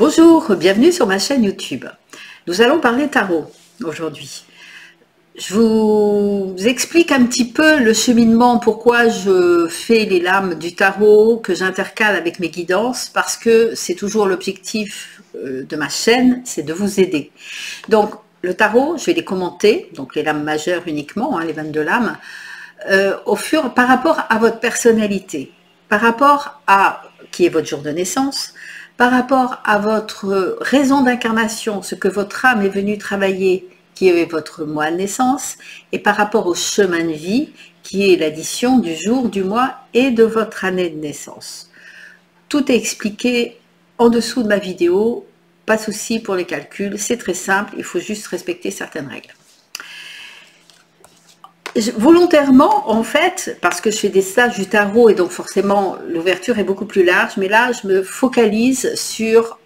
Bonjour, bienvenue sur ma chaîne YouTube. Nous allons parler tarot aujourd'hui. Je vous explique un petit peu le cheminement, pourquoi je fais les lames du tarot, que j'intercale avec mes guidances, parce que c'est toujours l'objectif de ma chaîne, c'est de vous aider. Donc le tarot, je vais les commenter, donc les lames majeures uniquement, les 22 lames, par rapport à votre personnalité, par rapport à qui est votre jour de naissance, par rapport à votre raison d'incarnation, ce que votre âme est venue travailler, qui est votre mois de naissance, et par rapport au chemin de vie, qui est l'addition du jour, du mois et de votre année de naissance. Tout est expliqué en dessous de ma vidéo, pas de souci pour les calculs, c'est très simple, il faut juste respecter certaines règles. Volontairement, en fait, parce que je fais des stages du tarot et donc forcément l'ouverture est beaucoup plus large, mais là je me focalise sur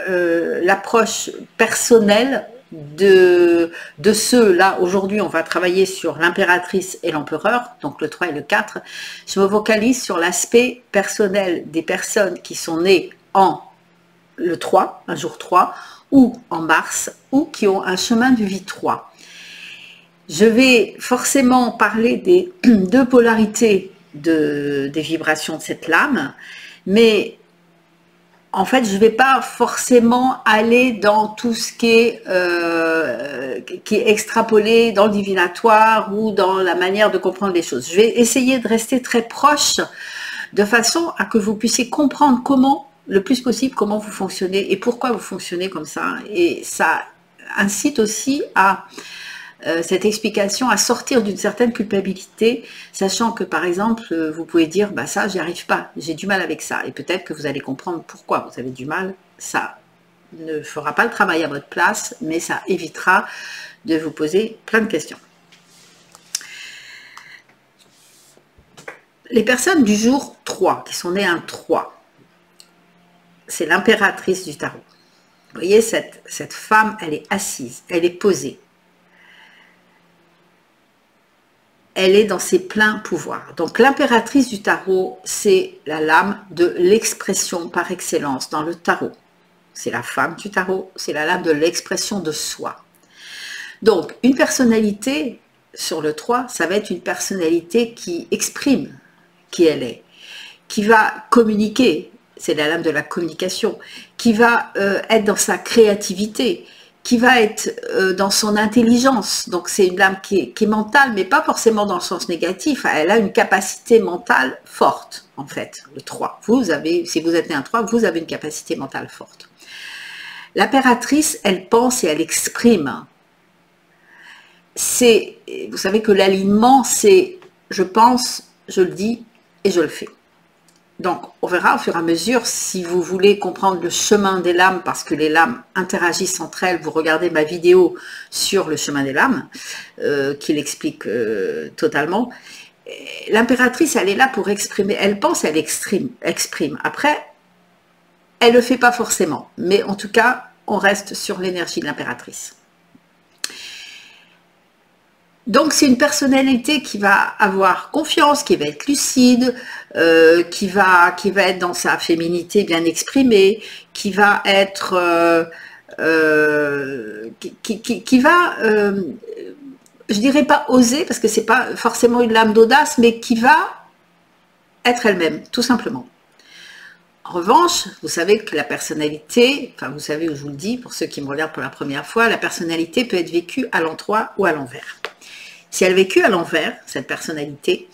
l'approche personnelle de ceux, là aujourd'hui on va travailler sur l'impératrice et l'empereur, donc le 3 et le 4, je me focalise sur l'aspect personnel des personnes qui sont nées en le 3, un jour 3, ou en mars, ou qui ont un chemin de vie 3. Je vais forcément parler des deux polarités des vibrations de cette lame, mais en fait, je ne vais pas forcément aller dans tout ce qui est extrapolé dans le divinatoire ou dans la manière de comprendre les choses. Je vais essayer de rester très proche, de façon à que vous puissiez comprendre comment, le plus possible, comment vous fonctionnez et pourquoi vous fonctionnez comme ça. Et ça incite aussi à cette explication à sortir d'une certaine culpabilité, sachant que par exemple vous pouvez dire bah ça j'y arrive pas, j'ai du mal avec ça, et peut-être que vous allez comprendre pourquoi vous avez du mal. Ça ne fera pas le travail à votre place, mais ça évitera de vous poser plein de questions. Les personnes du jour 3, qui sont nées un 3, c'est l'impératrice du tarot. Vous voyez, cette femme, elle est assise, elle est posée. Elle est dans ses pleins pouvoirs. Donc l'impératrice du tarot, c'est la lame de l'expression par excellence dans le tarot. C'est la femme du tarot, c'est la lame de l'expression de soi. Donc une personnalité sur le 3, ça va être une personnalité qui exprime qui elle est, qui va communiquer, c'est la lame de la communication, qui va être dans sa créativité, qui va être dans son intelligence. Donc c'est une lame qui est mentale, mais pas forcément dans le sens négatif. Elle a une capacité mentale forte, en fait, le 3. Si vous êtes né un 3, vous avez une capacité mentale forte. L'impératrice, elle pense et elle exprime. Vous savez que l'alignement, c'est je pense, je le dis et je le fais. Donc, on verra au fur et à mesure, si vous voulez comprendre le chemin des lames, parce que les lames interagissent entre elles, vous regardez ma vidéo sur le chemin des lames, qui l'explique totalement. L'impératrice, elle est là pour exprimer, elle pense, elle exprime. Après, elle ne le fait pas forcément, mais en tout cas, on reste sur l'énergie de l'impératrice. Donc c'est une personnalité qui va avoir confiance, qui va être lucide, qui va être dans sa féminité bien exprimée, qui va être, qui va, je dirais pas oser, parce que c'est pas forcément une lame d'audace, mais qui va être elle-même, tout simplement. En revanche, vous savez que la personnalité, enfin vous savez où je vous le dis, pour ceux qui me regardent pour la première fois, la personnalité peut être vécue à l'endroit ou à l'envers. Si elle est vécue à l'envers, cette personnalité,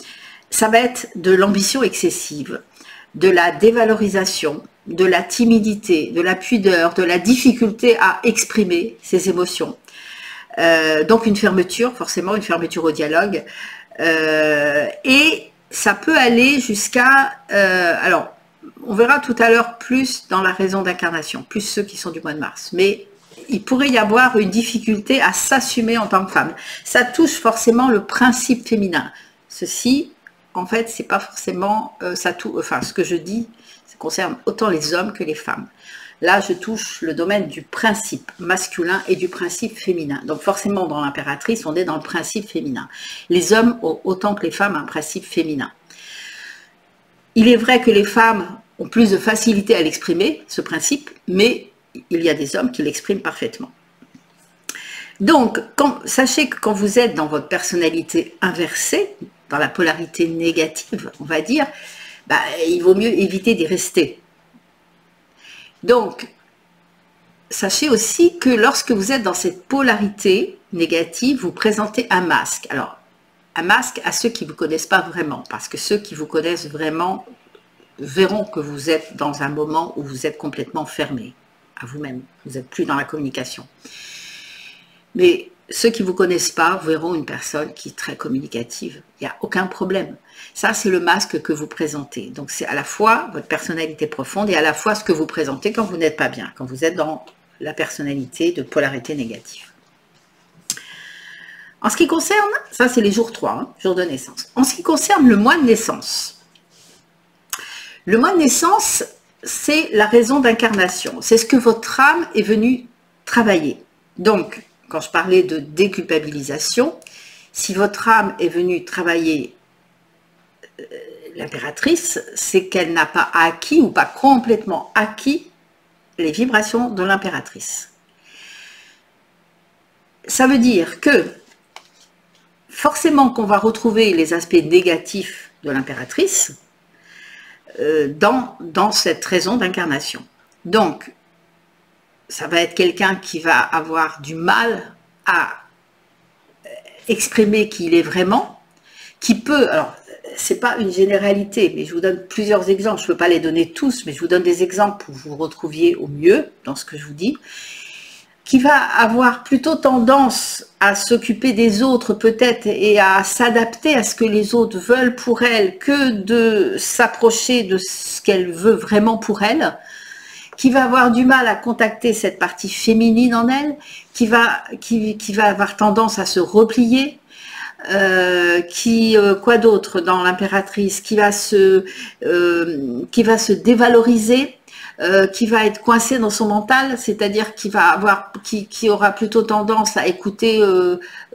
ça va être de l'ambition excessive, de la dévalorisation, de la timidité, de la pudeur, de la difficulté à exprimer ses émotions. Donc une fermeture, forcément une fermeture au dialogue. Et ça peut aller jusqu'à... alors, on verra tout à l'heure plus dans la raison d'incarnation, plus ceux qui sont du mois de mars. Mais il pourrait y avoir une difficulté à s'assumer en tant que femme. Ça touche forcément le principe féminin. Ceci, en fait, c'est pas forcément ce que je dis, ça concerne autant les hommes que les femmes. Là, je touche le domaine du principe masculin et du principe féminin. Donc forcément, dans l'impératrice, on est dans le principe féminin. Les hommes ont autant que les femmes un principe féminin. Il est vrai que les femmes ont plus de facilité à l'exprimer, ce principe, mais il y a des hommes qui l'expriment parfaitement. Donc, sachez que quand vous êtes dans votre personnalité inversée, dans la polarité négative, on va dire, bah, il vaut mieux éviter d'y rester. Donc, sachez aussi que lorsque vous êtes dans cette polarité négative, vous présentez un masque. Alors, un masque à ceux qui ne vous connaissent pas vraiment, parce que ceux qui vous connaissent vraiment verront que vous êtes dans un moment où vous êtes complètement fermé à vous-même. Vous n'êtes plus dans la communication. Mais ceux qui ne vous connaissent pas verront une personne qui est très communicative. Il n'y a aucun problème. Ça, c'est le masque que vous présentez. Donc, c'est à la fois votre personnalité profonde et à la fois ce que vous présentez quand vous n'êtes pas bien, quand vous êtes dans la personnalité de polarité négative. En ce qui concerne, ça c'est les jours 3, hein, jour de naissance. En ce qui concerne le mois de naissance, le mois de naissance, c'est la raison d'incarnation. C'est ce que votre âme est venue travailler. Donc, quand je parlais de déculpabilisation, si votre âme est venue travailler l'impératrice, c'est qu'elle n'a pas acquis ou pas complètement acquis les vibrations de l'impératrice. Ça veut dire que forcément qu'on va retrouver les aspects négatifs de l'impératrice dans cette raison d'incarnation. Donc, ça va être quelqu'un qui va avoir du mal à exprimer qui il est vraiment, qui peut, alors c'est pas une généralité, mais je vous donne plusieurs exemples, je ne peux pas les donner tous, mais je vous donne des exemples pour que vous vous retrouviez au mieux dans ce que je vous dis, qui va avoir plutôt tendance à s'occuper des autres peut-être et à s'adapter à ce que les autres veulent pour elle que de s'approcher de ce qu'elle veut vraiment pour elle, qui va avoir du mal à contacter cette partie féminine en elle, qui va avoir tendance à se replier, quoi d'autre dans l'impératrice, qui va se dévaloriser, qui va être coincé dans son mental, c'est-à-dire qui aura plutôt tendance à écouter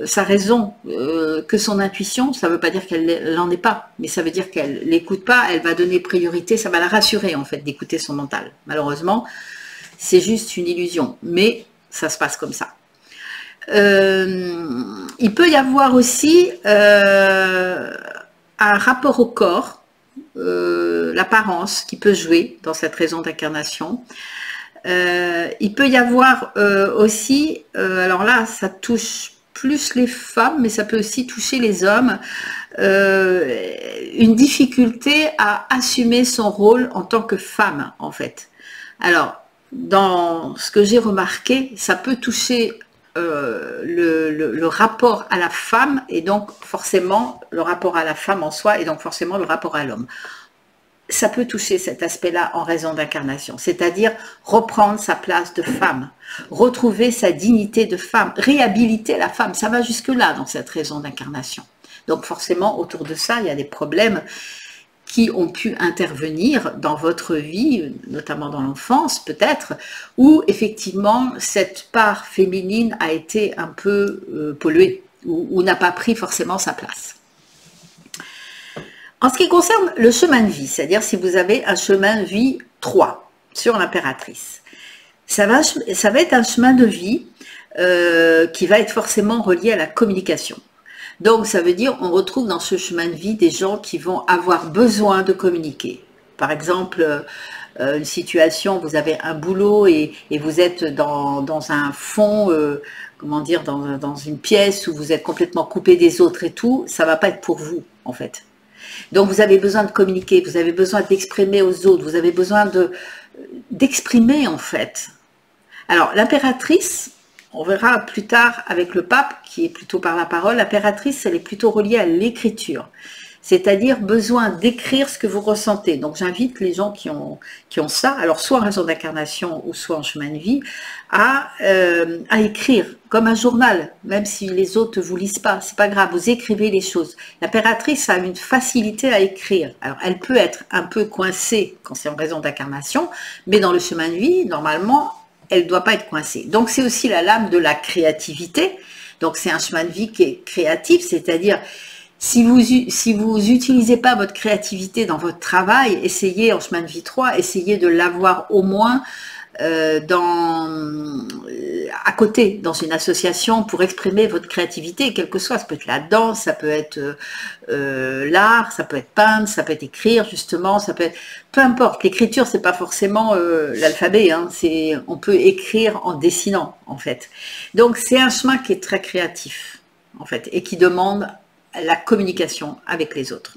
sa raison que son intuition. Ça ne veut pas dire qu'elle n'en est pas, mais ça veut dire qu'elle l'écoute pas, elle va donner priorité, ça va la rassurer en fait d'écouter son mental. Malheureusement, c'est juste une illusion, mais ça se passe comme ça. Il peut y avoir aussi un rapport au corps, l'apparence qui peut jouer dans cette raison d'incarnation. Il peut y avoir aussi, alors là ça touche plus les femmes, mais ça peut aussi toucher les hommes, une difficulté à assumer son rôle en tant que femme en fait. Alors dans ce que j'ai remarqué, ça peut toucher le rapport à la femme et donc forcément le rapport à la femme en soi et donc forcément le rapport à l'homme. Ça peut toucher cet aspect-là en raison d'incarnation, c'est-à-dire reprendre sa place de femme, retrouver sa dignité de femme, réhabiliter la femme, ça va jusque-là dans cette raison d'incarnation. Donc forcément autour de ça, il y a des problèmes qui ont pu intervenir dans votre vie, notamment dans l'enfance peut-être, où effectivement cette part féminine a été un peu polluée, ou n'a pas pris forcément sa place. En ce qui concerne le chemin de vie, c'est-à-dire si vous avez un chemin de vie 3 sur l'impératrice, ça va être un chemin de vie qui va être forcément relié à la communication. Donc, ça veut dire on retrouve dans ce chemin de vie des gens qui vont avoir besoin de communiquer. Par exemple, une situation, vous avez un boulot et vous êtes dans un fond, comment dire, dans une pièce où vous êtes complètement coupé des autres et tout, ça ne va pas être pour vous, en fait. Donc, vous avez besoin de communiquer, vous avez besoin d'exprimer aux autres, vous avez besoin d'exprimer, en fait. Alors, l'impératrice, on verra plus tard avec le pape, qui est plutôt par la parole, l'impératrice, elle est plutôt reliée à l'écriture, c'est-à-dire besoin d'écrire ce que vous ressentez. Donc j'invite les gens qui ont ça, alors soit en raison d'incarnation ou soit en chemin de vie, à écrire, comme un journal, même si les autres ne vous lisent pas, c'est pas grave, vous écrivez les choses. L'impératrice a une facilité à écrire, alors elle peut être un peu coincée quand c'est en raison d'incarnation, mais dans le chemin de vie, normalement, elle ne doit pas être coincée. Donc c'est aussi la lame de la créativité. Donc c'est un chemin de vie qui est créatif, c'est-à-dire si vous n'utilisez pas votre créativité dans votre travail, essayez en chemin de vie 3, essayez de l'avoir au moins à côté, dans une association, pour exprimer votre créativité, quelle que soit. Ça peut être la danse, ça peut être l'art, ça peut être peindre, ça peut être écrire, justement, ça peut être... Peu importe, l'écriture, c'est pas forcément l'alphabet, hein, on peut écrire en dessinant, en fait. Donc, c'est un chemin qui est très créatif, en fait, et qui demande la communication avec les autres.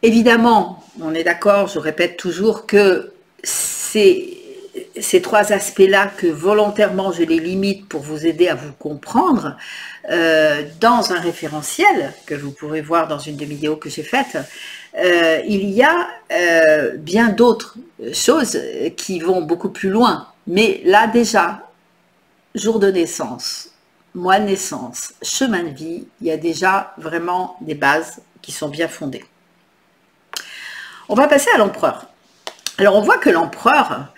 Évidemment, on est d'accord, je répète toujours que ces trois aspects-là, que volontairement je les limite pour vous aider à vous comprendre, dans un référentiel que vous pourrez voir dans une des vidéos que j'ai faites, il y a bien d'autres choses qui vont beaucoup plus loin. Mais là déjà, jour de naissance, mois de naissance, chemin de vie, il y a déjà vraiment des bases qui sont bien fondées. On va passer à l'empereur. Alors on voit que l'empereur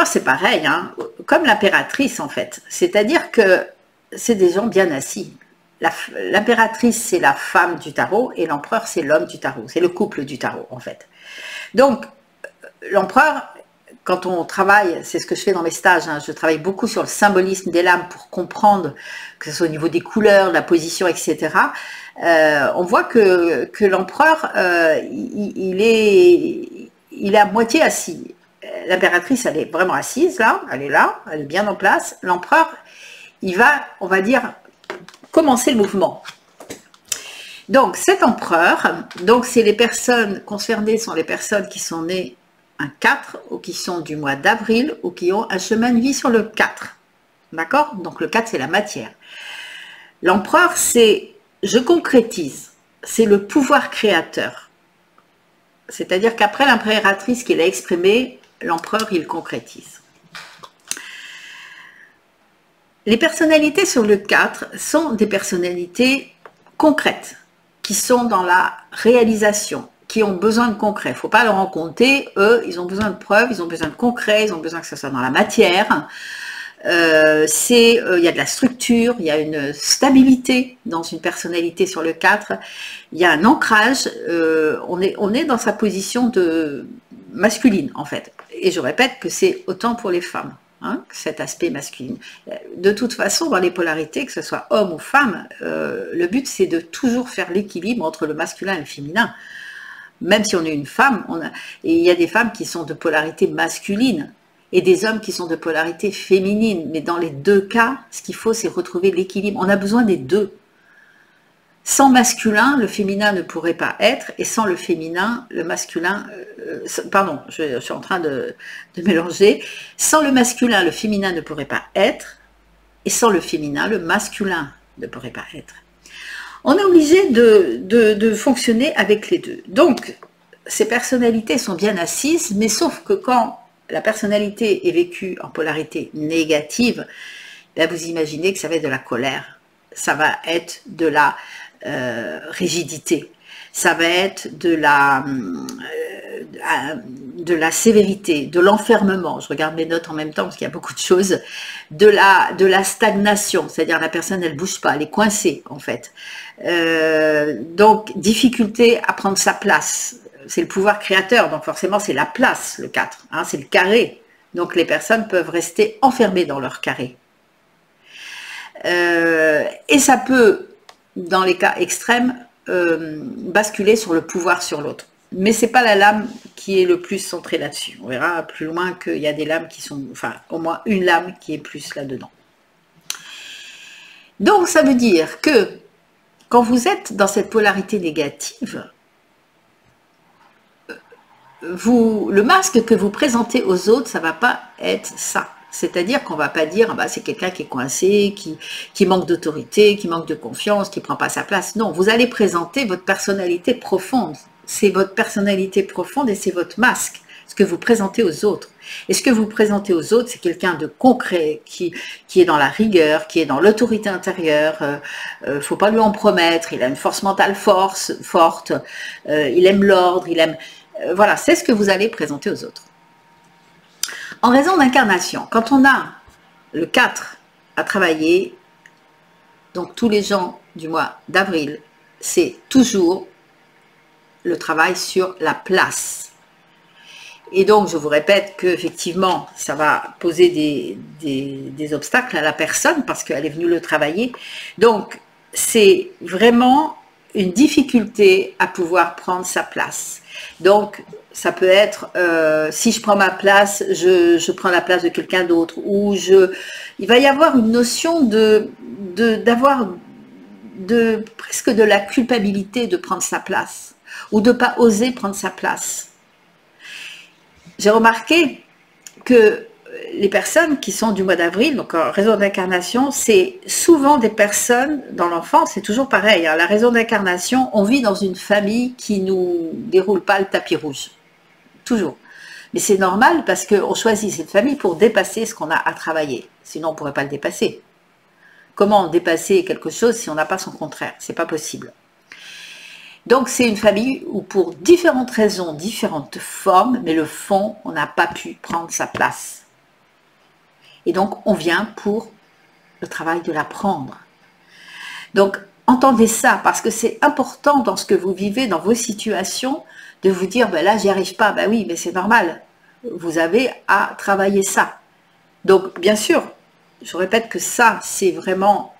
c'est pareil, hein, comme l'impératrice en fait. C'est-à-dire que c'est des gens bien assis. L'impératrice c'est la femme du tarot et l'empereur c'est l'homme du tarot. C'est le couple du tarot en fait. Donc l'empereur, quand on travaille, c'est ce que je fais dans mes stages, hein, je travaille beaucoup sur le symbolisme des lames pour comprendre, que ce soit au niveau des couleurs, de la position, etc. On voit que l'empereur, il est à moitié assis. L'impératrice, elle est vraiment assise, là, elle est bien en place. L'empereur, il va, on va dire, commencer le mouvement. Donc, cet empereur, donc c'est les personnes concernées, sont les personnes qui sont nées un 4, ou qui sont du mois d'avril, ou qui ont un chemin de vie sur le 4. D'accord? Donc, le 4, c'est la matière. L'empereur, c'est je concrétise, c'est le pouvoir créateur. C'est-à-dire qu'après l'impératrice qu'il a exprimée, l'empereur, il concrétise. Les personnalités sur le 4 sont des personnalités concrètes, qui sont dans la réalisation, qui ont besoin de concret. Il ne faut pas leur en compter, eux, ils ont besoin de preuves, ils ont besoin de concret, ils ont besoin que ce soit dans la matière. Il y a de la structure, il y a une stabilité dans une personnalité sur le 4, il y a un ancrage, on est dans sa position de masculine en fait. Et je répète que c'est autant pour les femmes, hein, cet aspect masculin. De toute façon, dans les polarités, que ce soit homme ou femme, le but c'est de toujours faire l'équilibre entre le masculin et le féminin. Même si on est une femme, et il y a des femmes qui sont de polarité masculine, et des hommes qui sont de polarité féminine. Mais dans les deux cas, ce qu'il faut, c'est retrouver l'équilibre. On a besoin des deux. Sans masculin, le féminin ne pourrait pas être, et sans le féminin, le masculin... pardon, je suis en train de mélanger. Sans le masculin, le féminin ne pourrait pas être, et sans le féminin, le masculin ne pourrait pas être. On est obligé de fonctionner avec les deux. Donc, ces personnalités sont bien assises, mais sauf que quand la personnalité est vécue en polarité négative, ben vous imaginez que ça va être de la colère, ça va être de la rigidité, ça va être de la sévérité, de l'enfermement. Je regarde mes notes en même temps parce qu'il y a beaucoup de choses. De la stagnation, c'est-à-dire la personne elle bouge pas, elle est coincée en fait. Donc difficulté à prendre sa place. C'est le pouvoir créateur, donc forcément c'est la place, le 4, hein, c'est le carré. Donc les personnes peuvent rester enfermées dans leur carré. Et ça peut, dans les cas extrêmes, basculer sur le pouvoir sur l'autre. Mais ce n'est pas la lame qui est le plus centrée là-dessus. On verra plus loin qu'il y a des lames qui sont, enfin au moins une lame qui est plus là-dedans. Donc ça veut dire que quand vous êtes dans cette polarité négative, le masque que vous présentez aux autres, ça ne va pas être ça. C'est-à-dire qu'on ne va pas dire bah, c'est quelqu'un qui est coincé, qui manque d'autorité, qui manque de confiance, qui ne prend pas sa place. Non, vous allez présenter votre personnalité profonde. C'est votre personnalité profonde et c'est votre masque, ce que vous présentez aux autres. Et ce que vous présentez aux autres, c'est quelqu'un de concret, qui est dans la rigueur, qui est dans l'autorité intérieure. Il ne faut pas lui en promettre, il a une force mentale forte, il aime l'ordre, il aime... Voilà, c'est ce que vous allez présenter aux autres. En raison d'incarnation, quand on a le 4 à travailler, donc tous les gens du mois d'avril, c'est toujours le travail sur la place. Et donc, je vous répète qu'effectivement, ça va poser des obstacles à la personne parce qu'elle est venue le travailler. Donc, c'est vraiment une difficulté à pouvoir prendre sa place. Donc, ça peut être, si je prends ma place, je prends la place de quelqu'un d'autre, ou il va y avoir une notion presque de la culpabilité de prendre sa place, ou de ne pas oser prendre sa place. J'ai remarqué que les personnes qui sont du mois d'avril, donc en raison d'incarnation, c'est souvent des personnes, dans l'enfance, c'est toujours pareil, hein, la raison d'incarnation, on vit dans une famille qui ne nous déroule pas le tapis rouge, toujours. Mais c'est normal parce qu'on choisit cette famille pour dépasser ce qu'on a à travailler, sinon on ne pourrait pas le dépasser. Comment dépasser quelque chose si on n'a pas son contraire? C'est pas possible. Donc c'est une famille où pour différentes raisons, différentes formes, mais le fond, on n'a pas pu prendre sa place. Et donc on vient pour le travail de l'apprendre. Donc entendez ça, parce que c'est important dans ce que vous vivez, dans vos situations, de vous dire, ben là j'y arrive pas, ben oui, mais c'est normal, vous avez à travailler ça. Donc bien sûr, je répète que ça, c'est vraiment...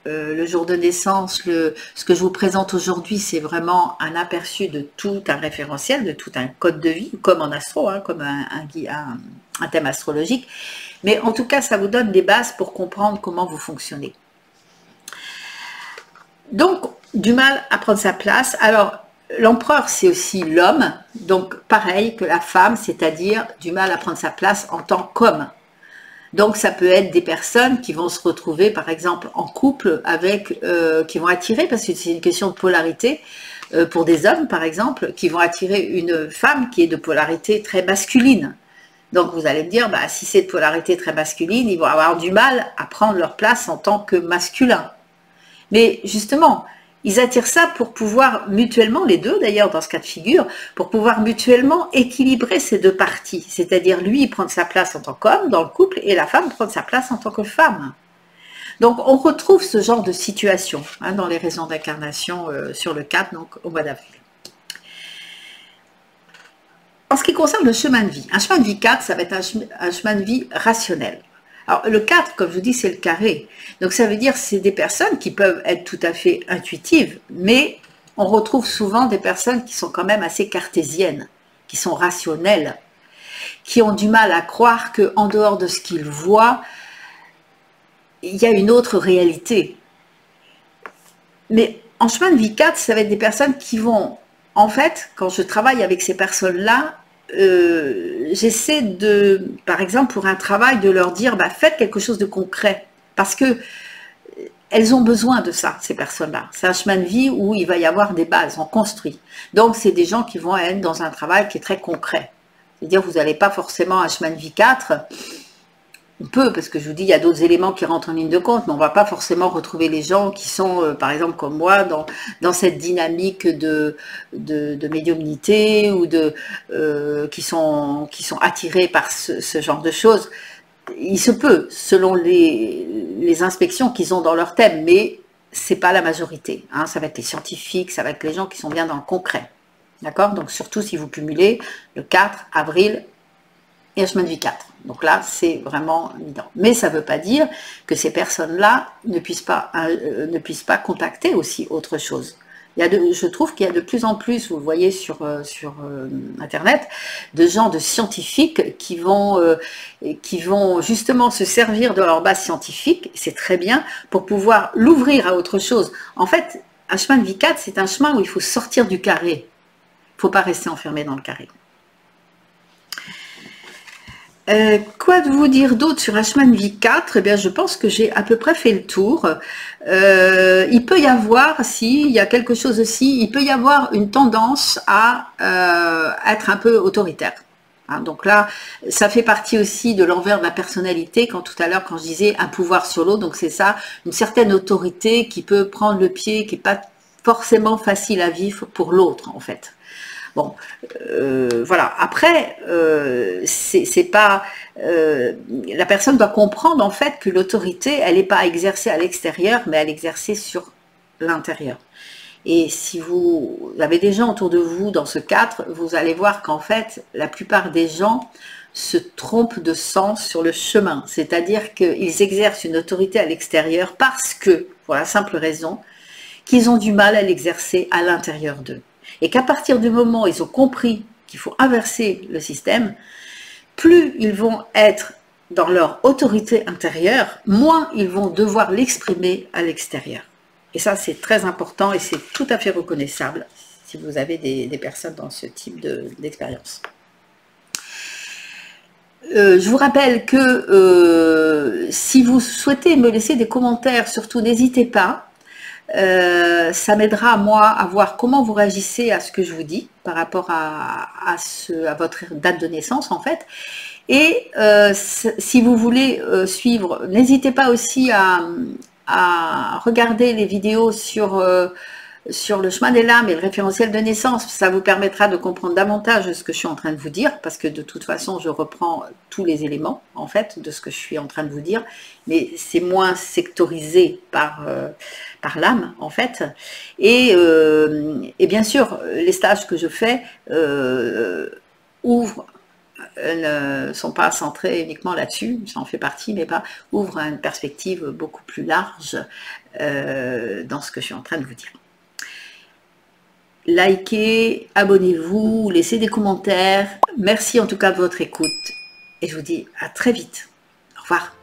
le jour de naissance, ce que je vous présente aujourd'hui, c'est vraiment un aperçu de tout un référentiel, de tout un code de vie, comme en astro, hein, comme un thème astrologique. Mais en tout cas, ça vous donne des bases pour comprendre comment vous fonctionnez. Donc, du mal à prendre sa place. Alors, l'empereur, c'est aussi l'homme, donc pareil que la femme, c'est-à-dire du mal à prendre sa place en tant qu'homme. Donc ça peut être des personnes qui vont se retrouver par exemple en couple avec, qui vont attirer, parce que c'est une question de polarité, pour des hommes par exemple, qui vont attirer une femme qui est de polarité très masculine. Donc vous allez me dire, bah, si c'est de polarité très masculine, ils vont avoir du mal à prendre leur place en tant que masculin. Mais justement, ils attirent ça pour pouvoir mutuellement, les deux d'ailleurs dans ce cas de figure, pour pouvoir mutuellement équilibrer ces deux parties. C'est-à-dire lui prendre sa place en tant qu'homme dans le couple et la femme prendre sa place en tant que femme. Donc on retrouve ce genre de situation hein, dans les raisons d'incarnation sur le 4, donc au mois d'avril. En ce qui concerne le chemin de vie, un chemin de vie 4, ça va être un chemin de vie rationnel. Alors le 4, comme je vous dis, c'est le carré. Donc ça veut dire que c'est des personnes qui peuvent être tout à fait intuitives, mais on retrouve souvent des personnes qui sont quand même assez cartésiennes, qui sont rationnelles, qui ont du mal à croire qu'en dehors de ce qu'ils voient, il y a une autre réalité. Mais en chemin de vie 4, ça va être des personnes qui vont, en fait, quand je travaille avec ces personnes-là, j'essaie de, par exemple pour un travail, de leur dire bah, faites quelque chose de concret, parce que elles ont besoin de ça, ces personnes-là. C'est un chemin de vie où il va y avoir des bases, on construit. Donc c'est des gens qui vont être dans un travail qui est très concret. C'est-à-dire vous n'allez pas forcément un chemin de vie 4, on peut, parce que je vous dis, il y a d'autres éléments qui rentrent en ligne de compte, mais on ne va pas forcément retrouver les gens qui sont, par exemple, comme moi, dans cette dynamique de médiumnité ou qui sont attirés par ce genre de choses. Il se peut, selon les inspections qu'ils ont dans leur thème, mais ce n'est pas la majorité. Hein. Ça va être les scientifiques, ça va être les gens qui sont bien dans le concret. D'accord? Donc, surtout si vous cumulez le 4 avril et un chemin de vie 4. Donc là, c'est vraiment évident. Mais ça ne veut pas dire que ces personnes-là ne puissent pas contacter aussi autre chose. Je trouve qu'il y a de plus en plus, vous le voyez sur Internet, de gens, de scientifiques qui vont justement se servir de leur base scientifique, c'est très bien, pour pouvoir l'ouvrir à autre chose. En fait, un chemin de vie 4, c'est un chemin où il faut sortir du carré. Il ne faut pas rester enfermé dans le carré. Quoi de vous dire d'autre sur un chemin de vie 4? Eh bien, je pense que j'ai à peu près fait le tour. Il peut y avoir, s'il y a quelque chose aussi, il peut y avoir une tendance à être un peu autoritaire. Hein, donc là, ça fait partie aussi de l'envers de la personnalité, quand tout à l'heure, quand je disais un pouvoir sur l'autre, donc c'est ça, une certaine autorité qui peut prendre le pied, qui n'est pas forcément facile à vivre pour l'autre, en fait. Bon, voilà. Après, c'est pas la personne doit comprendre en fait que l'autorité, elle n'est pas exercée à l'extérieur, mais elle est exercée sur l'intérieur. Et si vous avez des gens autour de vous dans ce cadre, vous allez voir qu'en fait, la plupart des gens se trompent de sens sur le chemin. C'est-à-dire qu'ils exercent une autorité à l'extérieur parce que, pour la simple raison, qu'ils ont du mal à l'exercer à l'intérieur d'eux. Et qu'à partir du moment où ils ont compris qu'il faut inverser le système, plus ils vont être dans leur autorité intérieure, moins ils vont devoir l'exprimer à l'extérieur. Et ça, c'est très important et c'est tout à fait reconnaissable si vous avez des personnes dans ce type d'expérience. Je vous rappelle que si vous souhaitez me laisser des commentaires, surtout n'hésitez pas. Ça m'aidera moi à voir comment vous réagissez à ce que je vous dis par rapport à votre date de naissance en fait. Et si vous voulez suivre, n'hésitez pas aussi à regarder les vidéos sur le chemin des lames et le référentiel de naissance. Ça vous permettra de comprendre davantage ce que je suis en train de vous dire, parce que de toute façon, je reprends tous les éléments, en fait, de ce que je suis en train de vous dire, mais c'est moins sectorisé par l'âme, en fait. Et bien sûr, les stages que je fais ne sont pas centrés uniquement là-dessus, ça en fait partie, mais ouvrent une perspective beaucoup plus large dans ce que je suis en train de vous dire. Likez, abonnez-vous, laissez des commentaires. Merci en tout cas de votre écoute et je vous dis à très vite. Au revoir.